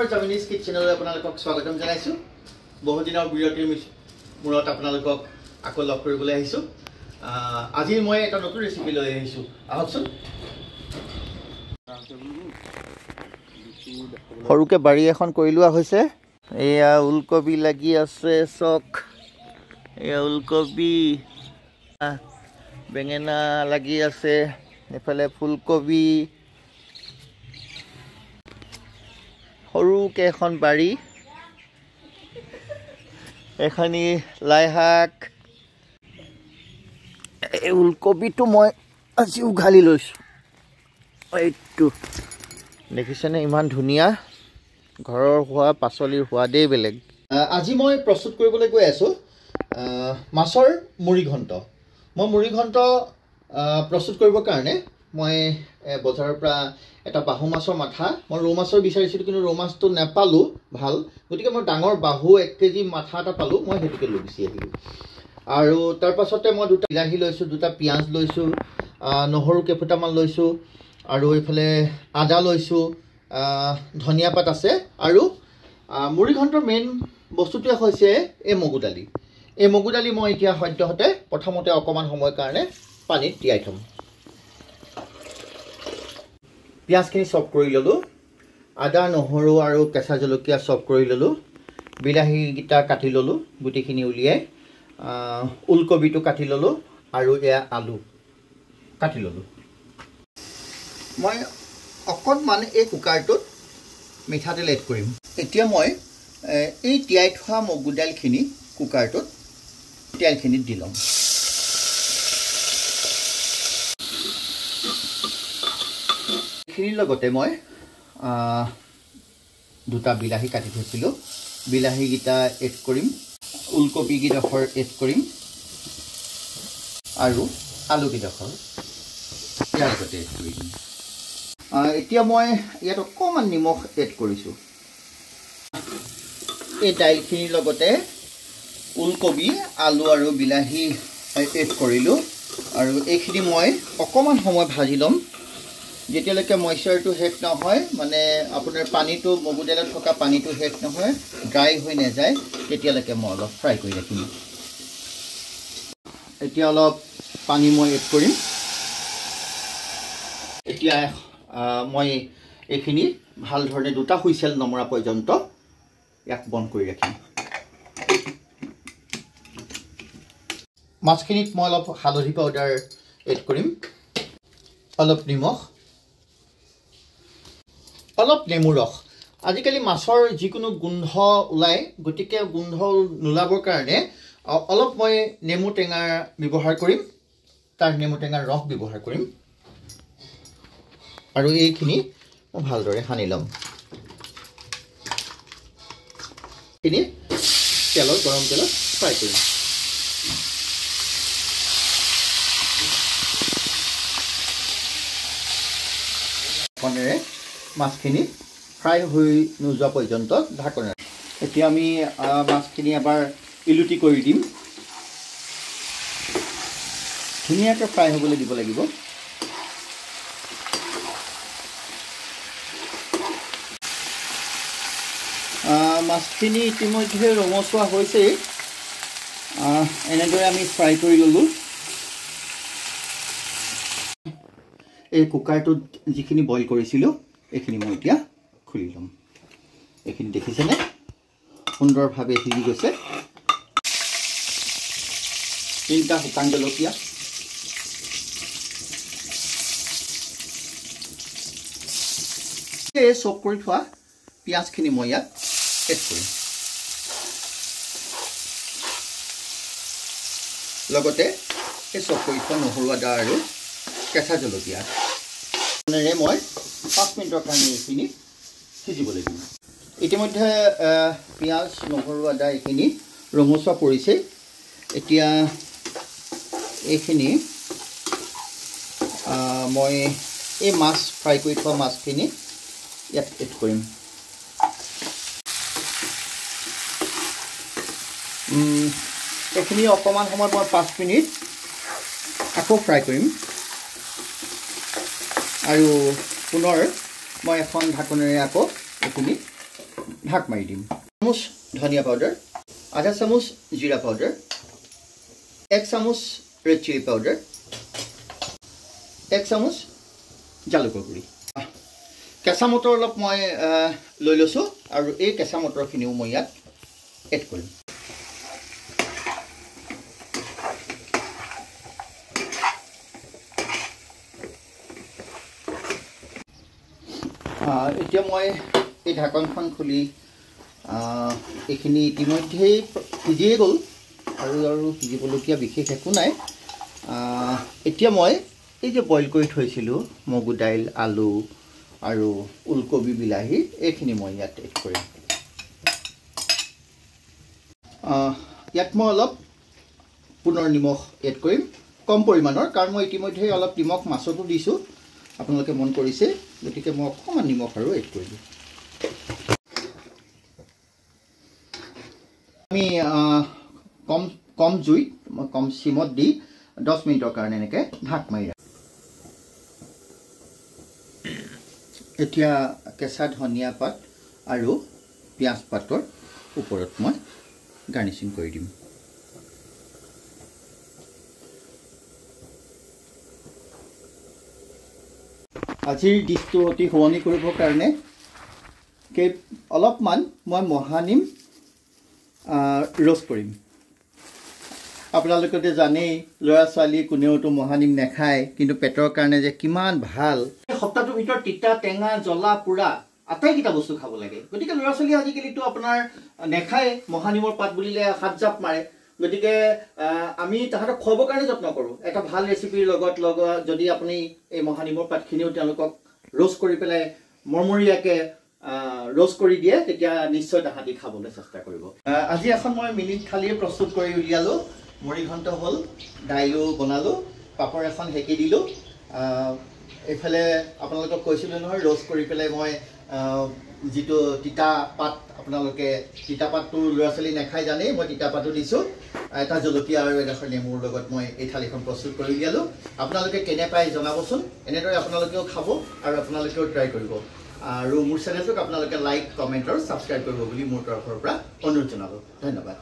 পুনৰ জামিনীজ কিটচেনলৈ আপোনালোকক স্বাগতম জনাইছোঁ। বহুদিনৰ বিৰতিৰ মূৰত আপোনালোকক আকৌ লগ কৰিবলৈ আহিছোঁ। আজি মই এটা নতুন ৰেচিপি লৈ আহিছোঁ, আহকচোন। সৰুকৈ বাৰী এখন কৰি লোৱা হৈছে। এয়া ওলকবি লাগি আছে, চক এয়া ওলকবি, বেঙেনা লাগি আছে, এফালে ফুলকবি, সৰুকৈ এখন বাৰী, এখনি লাই শাক। এই ওলকবিটো মই আজি উঘালি লৈছোঁ। এইটো দেখিছেনে, ইমান ধুনীয়া। ঘৰৰ হোৱা পাচলিৰ সোৱাদেই বেলেগ। আজি মই প্ৰস্তুত কৰিবলৈ গৈ আছোঁ মাছৰ মুড়ি ঘণ্ট। মই মুড়ি ঘণ্ট প্ৰস্তুত কৰিবৰ কাৰণে মই বজাৰৰ পৰা এটা বাহু মাছৰ মাথা, মই ৰৌ মাছৰ বিচাৰিছিলোঁ কিন্তু ৰৌ মাছটো নাপালোঁ ভাল, গতিকে মই ডাঙৰ বাহু 1 কেজি মাথা এটা পালোঁ, মই সেইটোকে লৈ গুচি আহিলোঁ। আৰু তাৰ পাছতে মই 2টা বিলাহী লৈছোঁ, 2টা পিঁয়াজ লৈছোঁ, নহৰু কেইফুটামান লৈছোঁ, আৰু এইফালে আদা লৈছোঁ, ধনিয়া পাত আছে। আৰু মুড়ি ঘণ্টৰ মেইন বস্তুটোৱে হৈছে এই মগু দালি। এই মগু দালি মই এতিয়া সদ্যহতে প্ৰথমতে অকণমান সময়ৰ কাৰণে পানীত তিয়াই থ'ম। পিঁয়াজখিনি চপ কৰি ল'লোঁ, আদা নহৰু আৰু কেঁচা জলকীয়া চপ কৰি ল'লোঁ, বিলাহীকেইটা কাটি ল'লোঁ, গোটেইখিনি উলিয়াই, ওলকবিটো কাটি ল'লোঁ, আৰু এয়া আলু কাটি ল'লোঁ। মই অকণমান এই কুকাৰটোত মিঠাতেল এড কৰিম। এতিয়া মই এই তিয়াই থোৱা মগু দাইলখিনি কুকাৰটোত তেলখিনিত দি ল'ম। এইখিনিৰ লগতে মই 2টা বিলাহী কাটি থৈছিলোঁ, বিলাহীকেইটা এড কৰিম, ওলকবিকেইডোখৰ এড কৰিম, আৰু আলুকেইডোখৰ ইয়াৰ লগতে এড কৰি দিম। এতিয়া মই ইয়াত অকণমান নিমখ এড কৰিছোঁ। এই দাইলখিনিৰ লগতে ওলকবি, আলু আৰু বিলাহী এড কৰিলোঁ, আৰু এইখিনি মই অকণমান সময় ভাজি ল'ম, যেতিয়ালৈকে মইশ্চাৰটো শেষ নহয়, মানে আপোনাৰ পানীটো, মগু দাইলত থকা পানীটো শেষ নহয়, ড্ৰাই হৈ নাযায়, তেতিয়ালৈকে মই অলপ ফ্ৰাই কৰি ৰাখিম। এতিয়া অলপ পানী মই এড কৰিম। এতিয়া মই এইখিনি ভালধৰণে 2টা হুইচেল নমৰা পৰ্যন্ত ইয়াক বন্ধ কৰি ৰাখিম। মাছখিনিত মই অলপ হালধি পাউডাৰ এড কৰিম, অলপ নিমখ, অলপ নেমু ৰস। আজিকালি মাছৰ যিকোনো গোন্ধ ওলায়, গতিকে গোন্ধ নোলাবৰ কাৰণে অলপ মই নেমু টেঙা ব্যৱহাৰ কৰিম, তাৰ নেমু টেঙাৰ ৰস ব্যৱহাৰ কৰিম, আৰু এইখিনি মই ভালদৰে সানি ল'ম। এইখিনি তেলত, গৰম তেলত ফ্ৰাই কৰিম। ঢাকনেৰে মাছখিনি ফ্ৰাই হৈ নোযোৱা পৰ্যন্ত ঢাকনেৰে। এতিয়া আমি মাছখিনি এবাৰ ইলুটি কৰি দিম। ধুনীয়াকৈ ফ্ৰাই হ'বলৈ দিব লাগিব। মাছখিনি ইতিমধ্যে ৰঙচুৱা হৈছেই, এনেদৰে আমি ফ্ৰাই কৰি ল'লোঁ। এই কুকাৰটোত যিখিনি বইল কৰিছিলোঁ, এইখিনি মই এতিয়া খুলি ল'ম। এইখিনি দেখিছেনে, সুন্দৰভাৱে সিজি গৈছে। 3টা শুকান জলকীয়া, এই চপ কৰি থোৱা পিঁয়াজখিনি মই ইয়াত এড কৰিম, লগতে এই চপ কৰি থোৱা নহৰু, আদা আৰু কেঁচা জলকীয়া। মই 5 মিনিটৰ কাৰণে এইখিনি সিজিবলৈ দিম। ইতিমধ্যে পিঁয়াজ, নহৰু, আদা এইখিনি ৰঙচুৱা পৰিছে। এতিয়া এইখিনি মই এই মাছ ফ্ৰাই কৰি থোৱা মাছখিনি ইয়াত এড কৰিম। এইখিনি অকণমান সময় মই 5 মিনিট আকৌ ফ্ৰাই কৰিম, আৰু পুনৰ মই এখন ঢাকনেৰে আকৌ এইখিনি ঢাক মাৰি দিম। চামুচ ধনিয়া পাউডাৰ, আধা চামুচ জিৰা পাউডাৰ, 1 চামুচ ৰেড চিলি পাউডাৰ, 1 চামুচ জালুকৰ গুড়ি। কেঁচা মটৰ অলপ মই লৈ লৈছোঁ আৰু এই কেঁচা মটৰখিনিও মই ইয়াত এড কৰিম। এতিয়া মই এই ঢাকনখন খুলি এইখিনি ইতিমধ্যেই সিজিয়ে গ'ল আৰু সিজিবলগীয়া বিশেষ একো নাই। এতিয়া মই এই যে বইল কৰি থৈছিলোঁ মগু দাইল, আলু আৰু ওলকবি, বিলাহী এইখিনি মই ইয়াত এড কৰিম। ইয়াত মই অলপ পুনৰ নিমখ এড কৰিম, কম পৰিমাণৰ, কাৰণ মই ইতিমধ্যে অলপ নিমখ মাছতো দিছোঁ, আপোনালোকে মন কৰিছে, গতিকে মই অকণমান নিমখ আৰু এড কৰি দিম। আমি কম জুইত, কম চিমত দি 10 মিনিটৰ কাৰণে এনেকৈ ঢাক মাৰি ৰাখিম। এতিয়া কেঁচা ধনিয়া পাত আৰু পিঁয়াজ পাতৰ ওপৰত মই গাৰ্নিচিং কৰি দিম। আজিৰ ডিছটো অতি শুৱনি কৰিবৰ কাৰণে অলপমান মই মহানিম ৰ'ষ্ট কৰিম। আপোনালোকে জানেই ল'ৰা ছোৱালী কোনেওতো মহানিম নাখায়, কিন্তু পেটৰ কাৰণে যে কিমান ভাল। সপ্তাহটোৰ ভিতৰত তিতা, টেঙা, জ্বলা, পোৰা আটাইকেইটা বস্তু খাব লাগে। গতিকে ল'ৰা ছোৱালী আজিকালিতো আপোনাৰ নেখায়, মহানিমৰ পাত বুলিলে হাত জাপ মাৰে। গতিকে আমি তাহাঁতক খুৱাবৰ কাৰণে যত্ন কৰোঁ। এটা ভাল ৰেচিপিৰ লগত যদি আপুনি এই মহানিমৰ পাতখিনিও তেওঁলোকক ৰ'ষ্ট কৰি পেলাই মৰমৰীয়াকৈ ৰ'ষ্ট কৰি দিয়ে, তেতিয়া নিশ্চয় তাহাঁতি খাবলৈ চেষ্টা কৰিব। আজি এখন মই মিনিট থালিয়ে প্ৰস্তুত কৰি উলিয়ালোঁ। মুড়িঘণ্ট হ'ল, দাইলো বনালোঁ, পাপৰ এখন সেকি দিলোঁ। এইফালে আপোনালোকক কৈছিলোঁ নহয়, ৰ'ষ্ট কৰি পেলাই মই যিটো তিতা পাত, আপোনালোকে তিতা পাতটো ল'ৰা ছোৱালী নাখায় জানেই, মই তিতা পাতো দিছোঁ। এটা জলকীয়া আৰু এডোখৰ নেমুৰ লগত মই এই থালিখন প্ৰস্তুত কৰি উলিয়ালোঁ। আপোনালোকে কেনে পায় জনাবচোন। এনেদৰে আপোনালোকেও খাব আৰু আপোনালোকেও ট্ৰাই কৰিব। আৰু মোৰ চেনেলটোক আপোনালোকে লাইক, কমেণ্ট আৰু ছাবস্ক্ৰাইব কৰিব বুলি মোৰ তৰফৰ পৰা অনুৰোধ জনালোঁ। ধন্যবাদ।